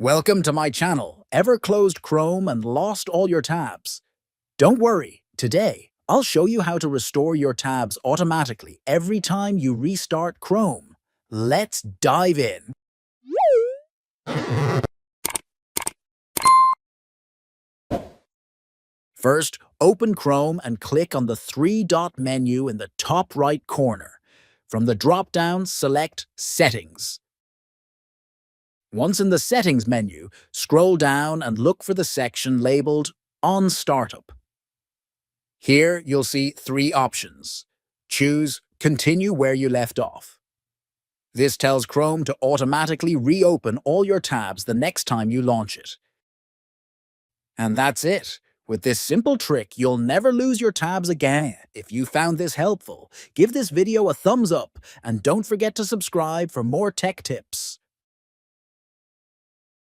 Welcome to my channel. Ever closed Chrome and lost all your tabs? Don't worry, today I'll show you how to restore your tabs automatically every time you restart Chrome. Let's dive in. First, open Chrome and click on the three-dot menu in the top right corner. From the drop-down, select Settings. Once in the Settings menu, scroll down and look for the section labeled On Startup. Here you'll see three options. Choose Continue where you left off. This tells Chrome to automatically reopen all your tabs the next time you launch it. And that's it. With this simple trick, you'll never lose your tabs again. If you found this helpful, give this video a thumbs up and don't forget to subscribe for more tech tips.